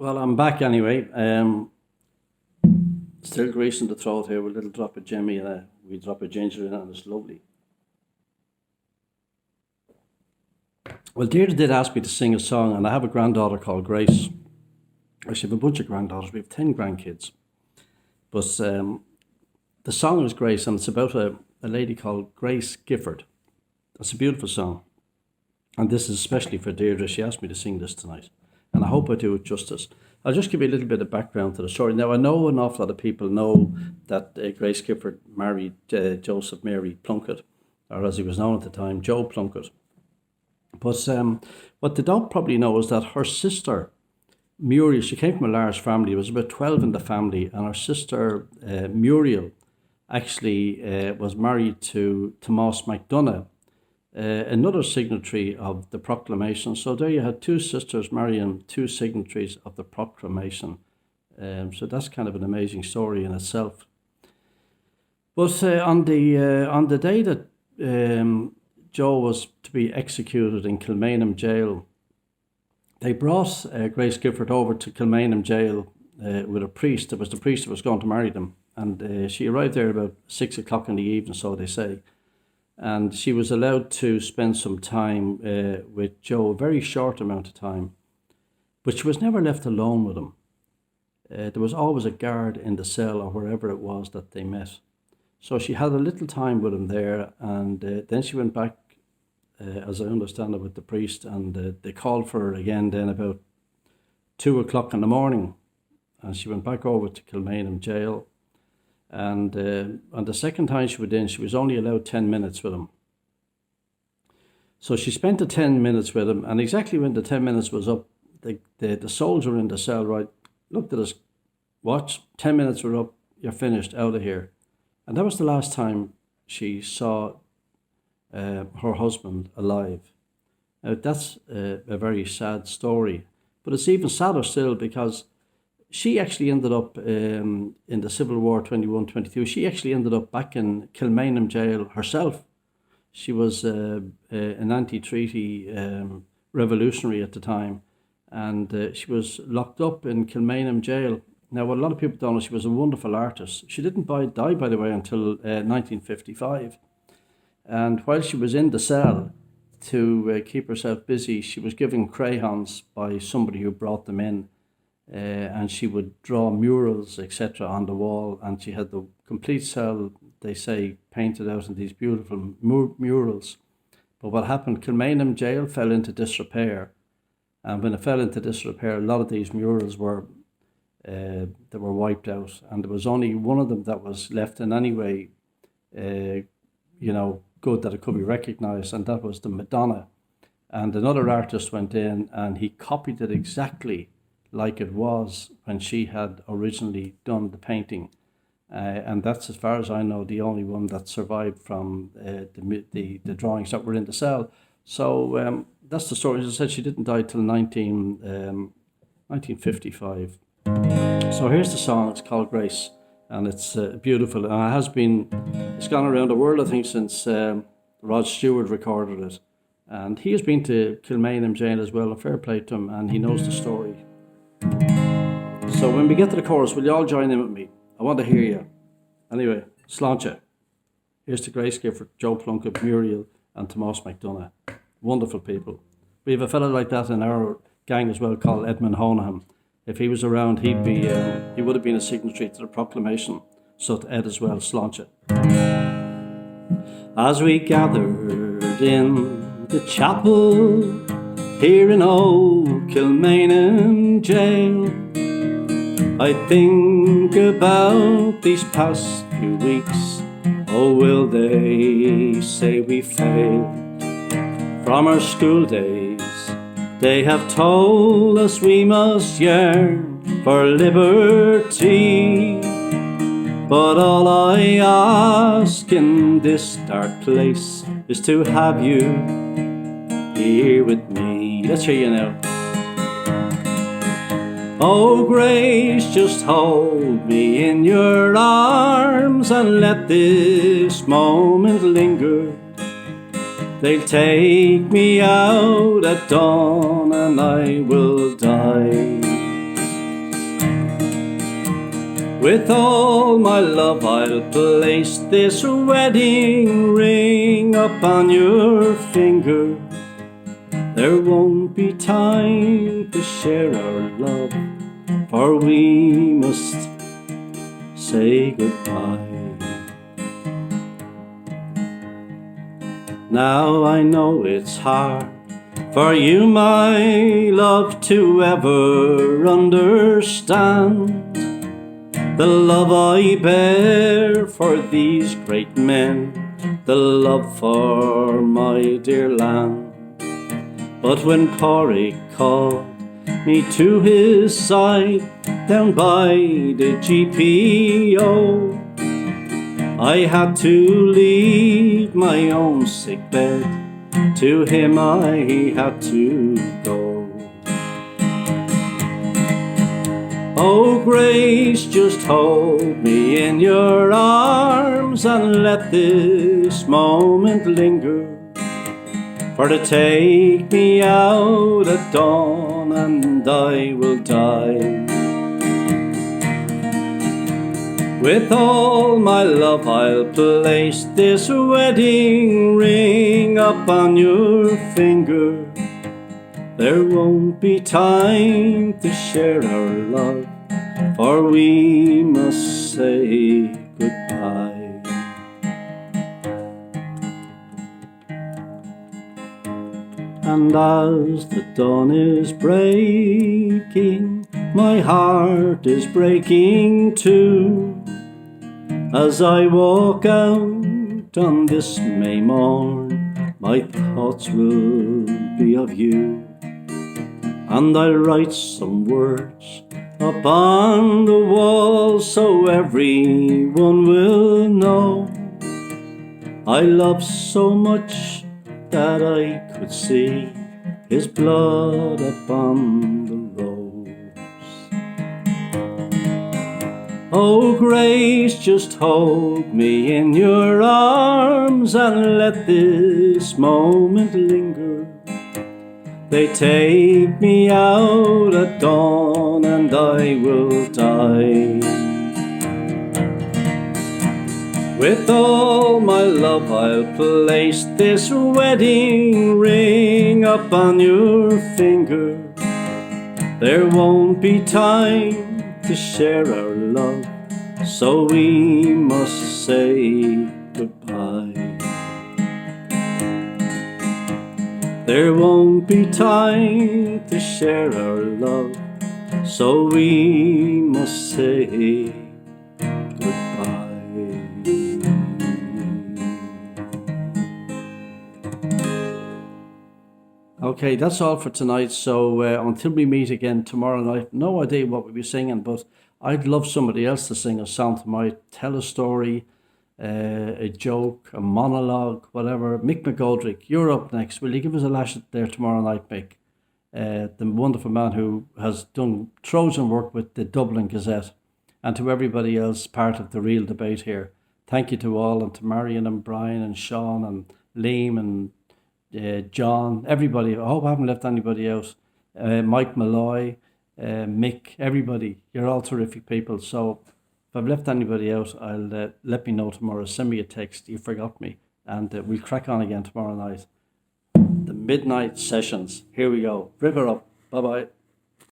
Well, I'm back anyway. Still greasing the throat here with a little drop of Jemmy and a wee drop of ginger in it, and it's lovely. Well, Deirdre did ask me to sing a song, and I have a granddaughter called Grace. Actually, I have a bunch of granddaughters. We have 10 grandkids. But the song is Grace, and it's about a lady called Grace Gifford. It's a beautiful song. And this is especially for Deirdre. She asked me to sing this tonight, and I hope I do it justice. I'll just give you a little bit of background to the story. Now, I know an awful lot of people know that Grace Gifford married Joseph Mary Plunkett, or as he was known at the time, Joe Plunkett. But what they don't probably know is that her sister, Muriel, she came from a large family. There was about 12 in the family, and her sister, Muriel, actually was married to Tomás MacDonagh, another signatory of the proclamation. So there you had two sisters marrying two signatories of the proclamation. So that's kind of an amazing story in itself. But on the day that Joe was to be executed in Kilmainham jail, they brought Grace Gifford over to Kilmainham jail with a priest. It was the priest that was going to marry them. And she arrived there about 6 o'clock in the evening, so they say. And she was allowed to spend some time with Joe, a very short amount of time. But she was never left alone with him. There was always a guard in the cell or wherever it was that they met. So she had a little time with him there, and then she went back, as I understand it, with the priest, and they called for her again then about 2 o'clock in the morning. And she went back over to Kilmainham jail. And on the second time she went in, she was only allowed 10 minutes with him. So she spent the 10 minutes with him, and exactly when the 10 minutes was up, the soldier in the cell, right, looked at his watch, 10 minutes were up, you're finished, out of here. And that was the last time she saw her husband alive. Now, that's a very sad story, but it's even sadder still because she actually ended up in the Civil War 21-22. She actually ended up back in Kilmainham jail herself. She was an anti-treaty revolutionary at the time, and she was locked up in Kilmainham jail. Now, what a lot of people don't know, she was a wonderful artist. She didn't die, by the way, until 1955. And while she was in the cell, to keep herself busy, she was given crayons by somebody who brought them in. And she would draw murals, etc., on the wall, and she had the complete cell, they say, painted out in these beautiful murals. But what happened, Kilmainham jail fell into disrepair, and when it fell into disrepair, a lot of these murals were wiped out, and there was only one of them that was left in any way, good, that it could be recognised, and that was the Madonna. And another artist went in, and he copied it exactly like it was when she had originally done the painting. And that's, as far as I know, the only one that survived from the drawings that were in the cell. So that's the story. As I said, she didn't die till 1955. So here's the song. It's called Grace, and it's beautiful. And it's gone around the world, I think, since Rod Stewart recorded it. And he has been to Kilmainham jail as well, a fair play to him, and he knows the story. So when we get to the chorus, will you all join in with me? I want to hear you. Anyway, sláinte. Here's to Grace Gifford, Joe Plunkett, Muriel, and Tomás MacDonagh. Wonderful people. We have a fellow like that in our gang as well called Edmund Honahan. If he was around, he would have been a signatory to the proclamation. So to Ed as well, sláinte. As we gathered in the chapel here in old Kilmainham jail, I think about these past few weeks. Oh, will they say we failed? From our school days, they have told us we must yearn for liberty. But all I ask in this dark place is to have you here with me. Let's hear you now. Oh, Grace, just hold me in your arms and let this moment linger. They'll take me out at dawn and I will die With all my love I'll place this wedding ring upon your finger. There won't be time to share our love, for we must say goodbye. Now I know it's hard for you, my love, to ever understand the love I bear for these great men, the love for my dear land. But when Porrick called me to his side down by the GPO, I had to leave my own sick bed. To him I had to go. Oh, Grace, just hold me in your arms and let this moment linger, for to take me out at dawn and I will die. With all my love I'll place this wedding ring upon your finger. There won't be time to share our love, for we must say goodbye. And as the dawn is breaking, my heart is breaking too, as I walk out on this May morn. My thoughts will be of you, and I'll write some words upon the wall so everyone will know I love so much that I could see his blood upon the rose. Oh, Grace, just hold me in your arms and let this moment linger. They take me out at dawn and I will die. With all my love I'll place this wedding ring upon your finger. There won't be time to share our love, so we must say goodbye. There won't be time to share our love, so we must say goodbye. Okay, that's all for tonight. So until we meet again tomorrow night, no idea what we'll be singing, but I'd love somebody else to sing a song tonight, tell a story, a joke, a monologue, whatever. Mick McGoldrick, you're up next. Will you give us a lash there tomorrow night, Mick? The wonderful man who has done Trojan work with the Dublin Gazette, and to everybody else part of the real debate here. Thank you to all, and to Marion and Brian and Sean and Liam and John, everybody. I hope I haven't left anybody out. Mike Malloy, Mick, everybody. You're all terrific people. So if I've left anybody out, I'll let me know tomorrow. Send me a text. You forgot me. And we'll crack on again tomorrow night. The midnight sessions. Here we go. Rip her up. Bye-bye.